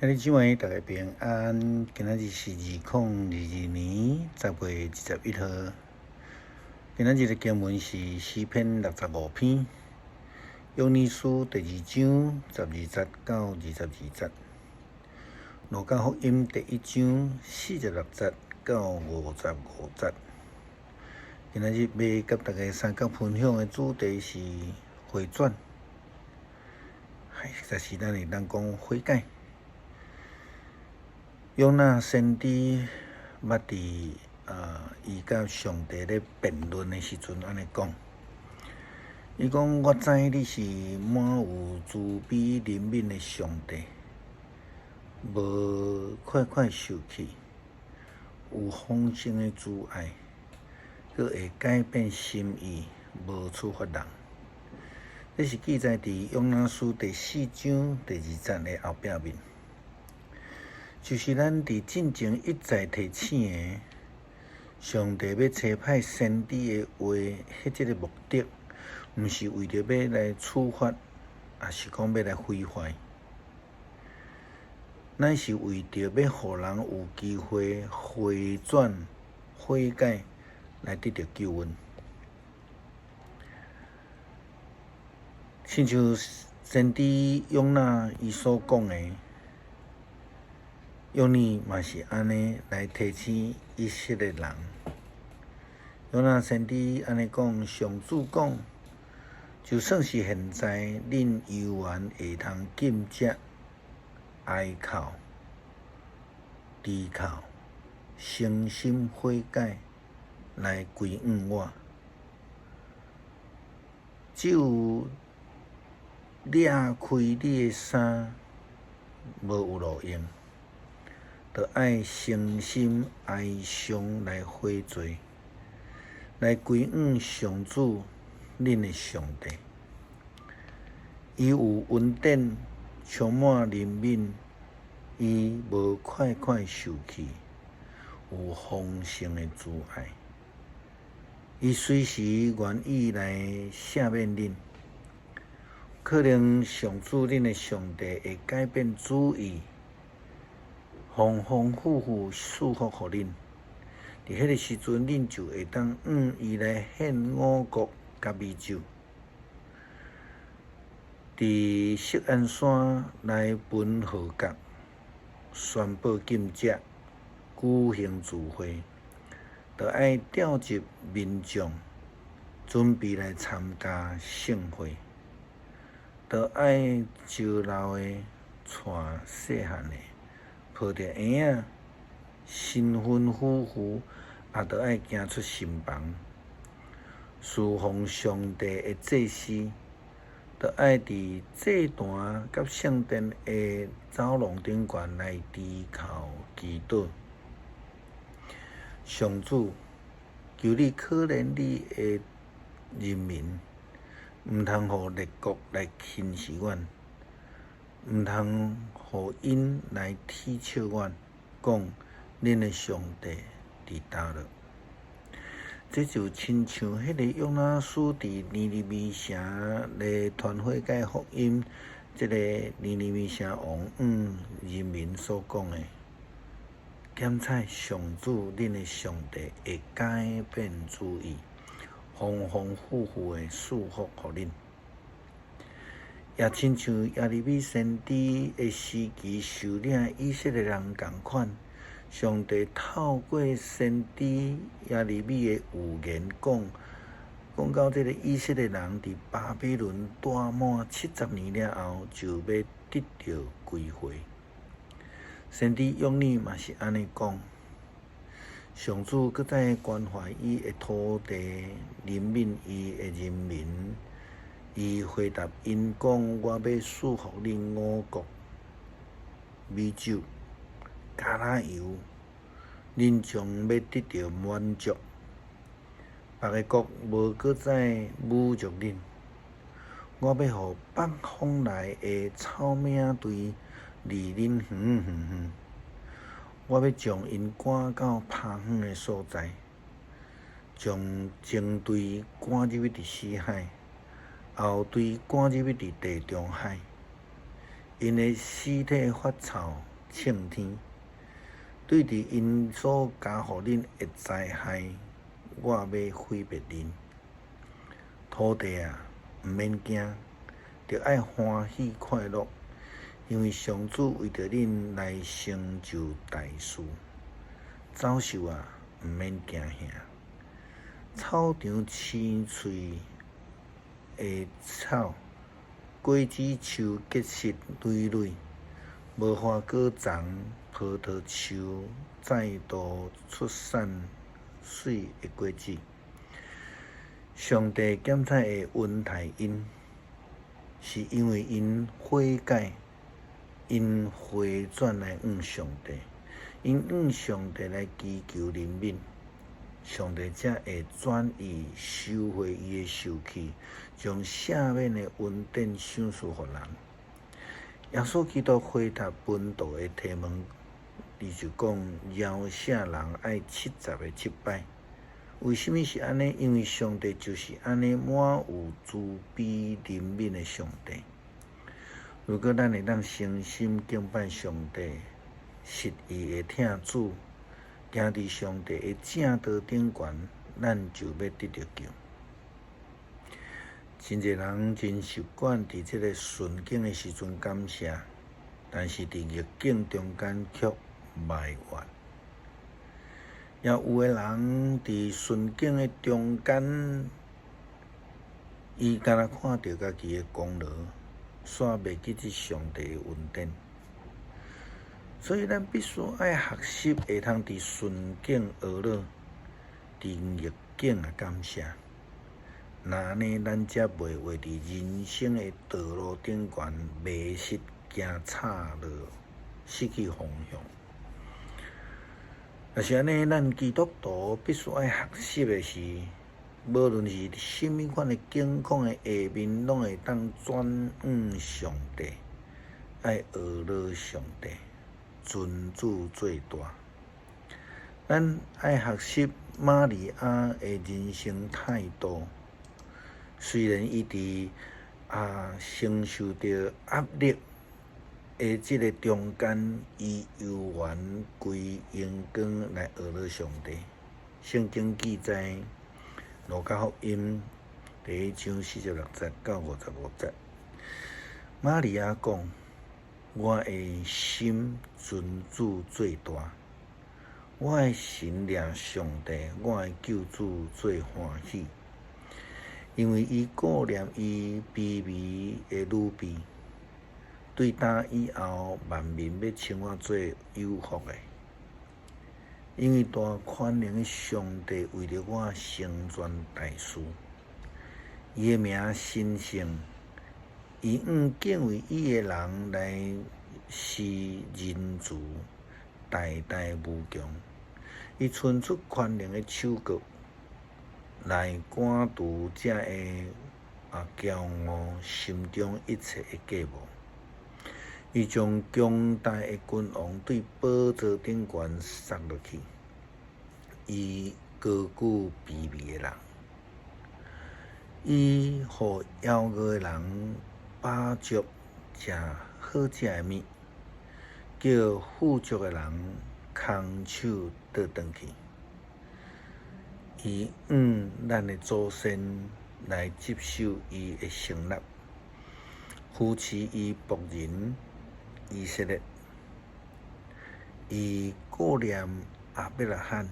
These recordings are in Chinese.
兄弟姊妹，大家平安。今仔日是2022年10月21号。今仔日的经文是诗篇65篇，约珥书第2章12节到22节，路加福音第1章46节到55节。今仔日要甲大家三角分享的主题是回转，实在是咱会当讲悔改。约拿先知捌伫伊甲上帝咧辩论的时阵，安尼讲，伊讲：我知你是满有慈悲怜悯的上帝，无快快受气，有丰盛的慈爱，佮会改变心意，无处罚人。这是记载伫约拿书第4章第2节的后壁面。就是咱伫进前一再提醒的，上帝要差派先知的话，迄个目的，毋是为着要来处罚，也是讲要来毁坏，乃是为着要互人有机会回转、悔改，来得到救恩。亲像先知约拿伊所讲的。约珥嘛是安尼来提醒以色列人。约拿先知安尼讲，上主讲，就算是现在，恁犹原会通禁食、哀哭、低靠、诚心悔改，来归向我。只有裂开你的衫，无有路用。着爱诚心哀伤来悔罪，来归向上主，恁的上帝。伊有恩典，充满怜悯，伊无快快受气，有丰盛的慈爱。伊随时愿意来赦免恁。可能上主恁的上帝会改变主意。丰丰富富赐福互恁，伫迄个时阵，恁就会当伊来献五谷甲米酒，伫锡安山来分号角，宣布禁食，举行聚会，着爱召集民众，准备来参加盛会，着爱招老的，带细汉的。抱着婴仔，新婚夫妇也着爱行出新房，侍奉上帝的祭司，着爱伫祭坛甲圣殿的走廊顶悬来低头祈祷。上主，求你可怜你的人民，毋通互列国来轻视阮。毋通互因来踢笑阮，讲恁的上帝伫倒落。这就亲像迄个约拿书伫尼尼微城咧传悔改福音，这个尼尼微城王人民所讲的：检采上主恁的上帝会改变主意，丰丰富富的赐福互恁。也亲像耶利米先知的时期受领以色列人同款，上帝透过先知耶利米的预言讲到这个以色列人伫巴比伦待满70年了后，就要得到归回。先知约珥嘛是安尼讲，上主搁再关怀伊的土地，怜悯伊的人民。伊回答因讲：我要赐福恁五谷、米酒、橄榄油，恁将要得到满足。别个国无搁再侮辱恁。我要互北方来的草蜢队离恁远远远。我要将因赶到偏远的所在，将争队赶入伫死海。后队赶入伫地中海，因的尸体发臭，称天。对伫因所加互恁的灾害，我要毁灭恁。土地啊，毋免惊，着爱欢喜快乐，因为上主为着恁来成就大事。走兽啊，毋免惊吓。草场青翠的草，果子树结实累累，无花果丛、葡萄树再度出产水的果子。上帝检察会恩待因，是因为因悔改，因回转来向上帝，因向上帝来祈求怜悯。上帝才会转意收回伊的受气，将赦免的恩典赏赐予人。耶稣基督回答门徒的提问，伊就讲：饶赦人爱70个7摆。为什么是安尼？因为上帝就是安尼满有慈悲怜悯的上帝。如果咱会当诚心敬拜上帝，实意的听主，行伫上帝的正道顶悬，咱就要得到救。真侪人真习惯伫这个顺境的时阵感谢，但是伫逆境中间却埋怨。也有的人伫顺境的中间，伊敢若看到家己的功劳，煞袂记即上帝的恩典。所以，咱必须爱学习，会通伫顺境而乐，伫逆境啊感谢。那安尼，咱才袂为伫人生的道路顶悬迷失、行岔路，失去方向。若是安尼，咱基督徒必须爱学习的是，无论是甚物款的境况的下面，拢会当转向上帝，爱学乐上帝。尊主最大，咱爱学习玛利亚的人生态度。虽然伊伫承受着压力的即个中间，伊犹原归荣光来学乐上帝。圣经记载，路加福音第1章46节到55节，玛利亚讲：我的心尊主最大，我的心掠上帝，我的救主最欢喜，因为伊顾念伊卑微的女婢，对打以后万民要称我做有福的，因为大宽能的上帝为了我成全大事，伊的名神圣。伊敬畏伊的人来施仁慈，代代无穷。伊伸出宽容的手脚，来赶除这个骄傲心中一切的计谋。伊将强大的君王对宝座顶悬杀落去，伊高举卑微的人，伊互妖恶的人饱足食好食的物，叫富足的人空手倒转去。伊咱的祖先来接受伊的承纳，扶持伊仆人以色列。伊顾念亚伯拉罕，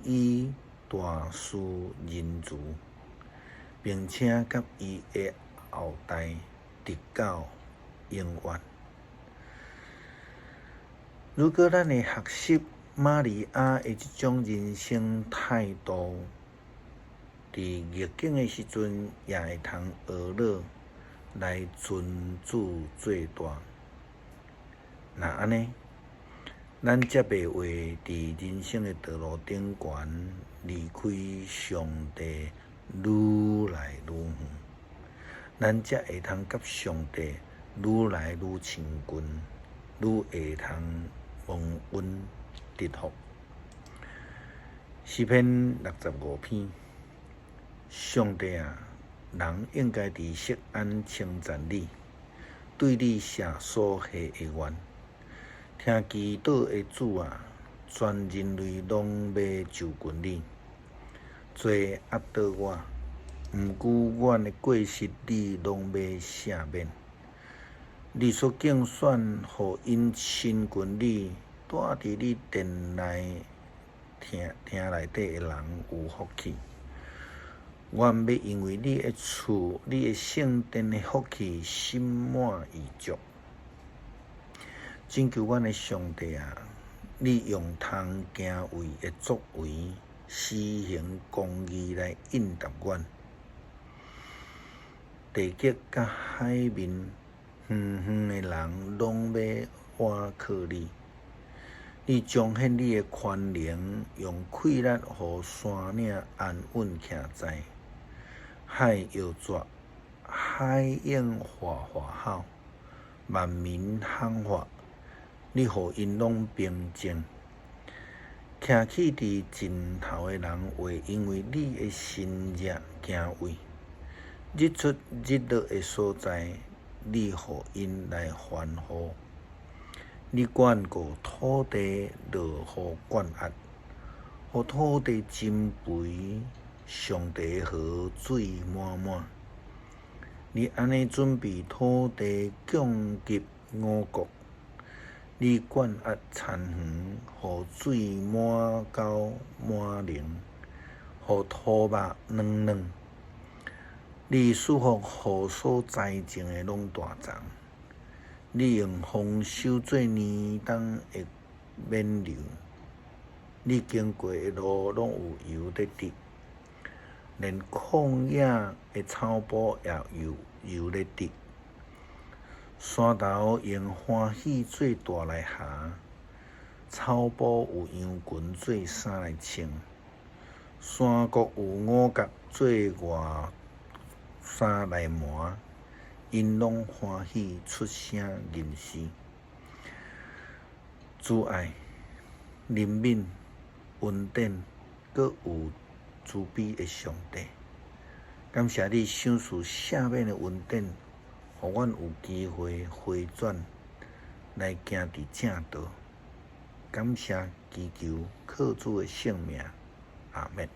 伊大施仁慈，并且甲伊的后代直到永远。如果咱会学习玛利亚的这种人生态度，伫逆境的时阵也会通学乐来尊主最大。那安尼，咱才袂为伫人生的道路顶悬离开上帝愈来愈远。咱才会通甲上帝愈来愈亲近，愈会通蒙恩得福。诗篇65篇，上帝啊，人应该伫錫安称赞你，对你写所许的愿。听祈祷的主啊，全人类拢要就近你，罪压倒我，毋顾阮的过失，你拢要赦免。你所竞选，互因亲近你，住伫你殿内厅内底的人有福气。愿要因为你的厝、你的圣殿的福气，心满意足。拯救阮的上帝啊！你用通行为的作为，施行公义来应答阮。地极甲海面远远的人，拢要倚靠你。你彰显你的权能，用气力互山岭安稳徛在。海摇绝，海涌哗吼，万民喊发。你互因拢平静，徛起伫尽头的人会因为你的心热敬畏。日出日落的所在，你互因来欢呼。你管顾土地，落雨灌压，互土地增肥，上帝河水满满。你安尼准备土地，供给五国。你灌压田园，互水满沟满陵，互土肉嫩嫩。你赐福互所栽种的拢大长。你用丰收做年冬的免流。你经过的路拢有油在滴，连旷野的草埔也有油在滴。山头用欢喜做大来下，草埔有羊群做衫来穿，山谷有五角做外衫来磨，因拢欢喜出声吟诗。主爱、怜悯、恩典，阁有慈悲的上帝，感谢你赏赐赦免的恩典。互阮有机会回转来行伫正道，感谢祈求靠主的圣名，阿们。